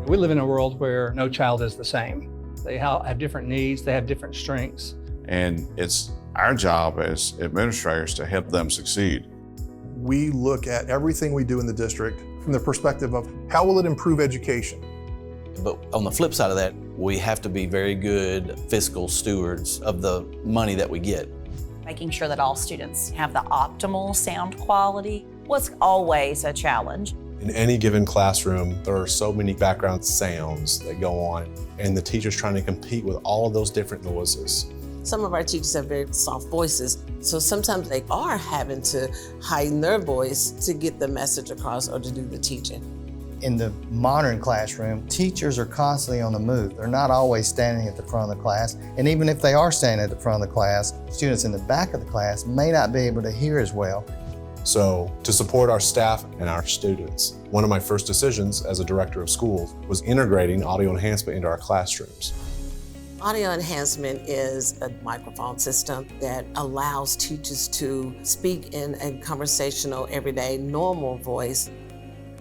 We live in a world where no child is the same. They have different needs, they have different strengths. And it's our job as administrators to help them succeed. We look at everything we do in the district from the perspective of how will it improve education? But on the flip side of that, we have to be very good fiscal stewards of the money that we get. Making sure that all students have the optimal sound quality was always a challenge. In any given classroom, there are so many background sounds that go on, and the teacher's trying to compete with all of those different noises. Some of our teachers have very soft voices, so sometimes they are having to heighten their voice to get the message across or to do the teaching. In the modern classroom, teachers are constantly on the move. They're not always standing at the front of the class, and even if they are standing at the front of the class, students in the back of the class may not be able to hear as well. So to support our staff and our students, one of my first decisions as a director of schools was integrating audio enhancement into our classrooms. Audio enhancement is a microphone system that allows teachers to speak in a conversational, everyday, normal voice.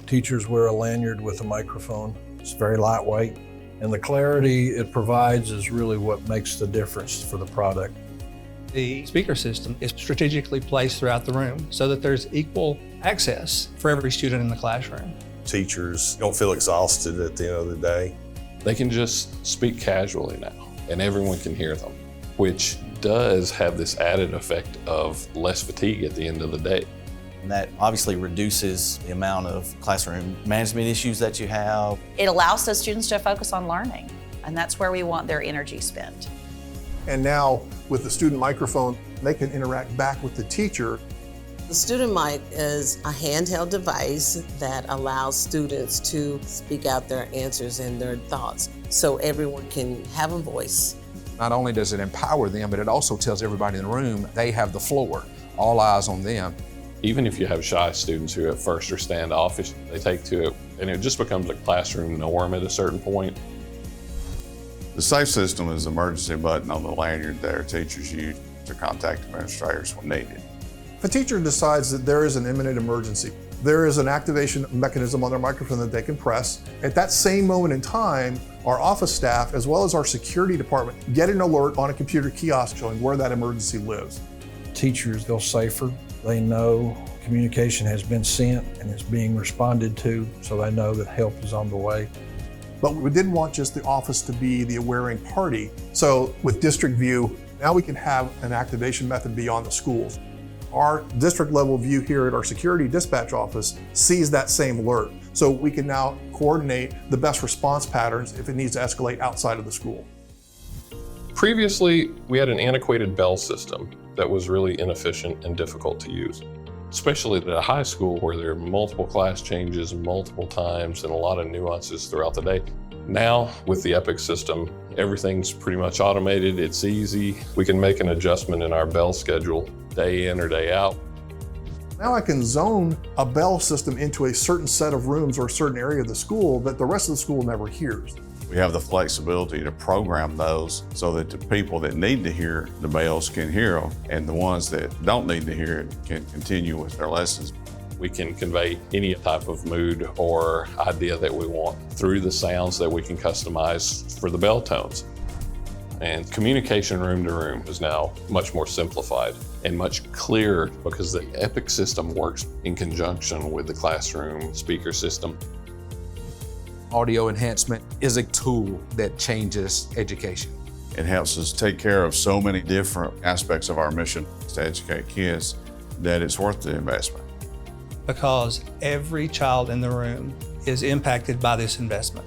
Teachers wear a lanyard with a microphone. It's very lightweight, and the clarity it provides is really what makes the difference for the product. The speaker system is strategically placed throughout the room so that there's equal access for every student in the classroom. Teachers don't feel exhausted at the end of the day. They can just speak casually now, and everyone can hear them, which does have this added effect of less fatigue at the end of the day. And that obviously reduces the amount of classroom management issues that you have. It allows those students to focus on learning, and that's where we want their energy spent. And now with the student microphone, they can interact back with the teacher. The student mic is a handheld device that allows students to speak out their answers and their thoughts so everyone can have a voice. Not only does it empower them, but it also tells everybody in the room they have the floor, all eyes on them. Even if you have shy students who at first are standoffish, they take to it, and it just becomes a classroom norm at a certain point. The SAFE system is the emergency button on the lanyard that our teachers use to contact administrators when needed. If a teacher decides that there is an imminent emergency, there is an activation mechanism on their microphone that they can press. At that same moment in time, our office staff, as well as our security department, get an alert on a computer kiosk showing where that emergency lives. Teachers feel safer. They know communication has been sent and is being responded to, so they know that help is on the way. But we didn't want just the office to be the awareing party. So with District View, now we can have an activation method beyond the schools. Our district level view here at our security dispatch office sees that same alert. So we can now coordinate the best response patterns if it needs to escalate outside of the school. Previously, we had an antiquated bell system that was really inefficient and difficult to use, especially at a high school where there are multiple class changes multiple times and a lot of nuances throughout the day. Now, with the Epic system, everything's pretty much automated, it's easy. We can make an adjustment in our bell schedule day in or day out. Now I can zone a bell system into a certain set of rooms or a certain area of the school that the rest of the school never hears. We have the flexibility to program those so that the people that need to hear the bells can hear them, and the ones that don't need to hear it can continue with their lessons. We can convey any type of mood or idea that we want through the sounds that we can customize for the bell tones. And communication room to room is now much more simplified and much clearer because the Epic system works in conjunction with the classroom speaker system. Audio enhancement is a tool that changes education. It helps us take care of so many different aspects of our mission to educate kids that it's worth the investment. Because every child in the room is impacted by this investment.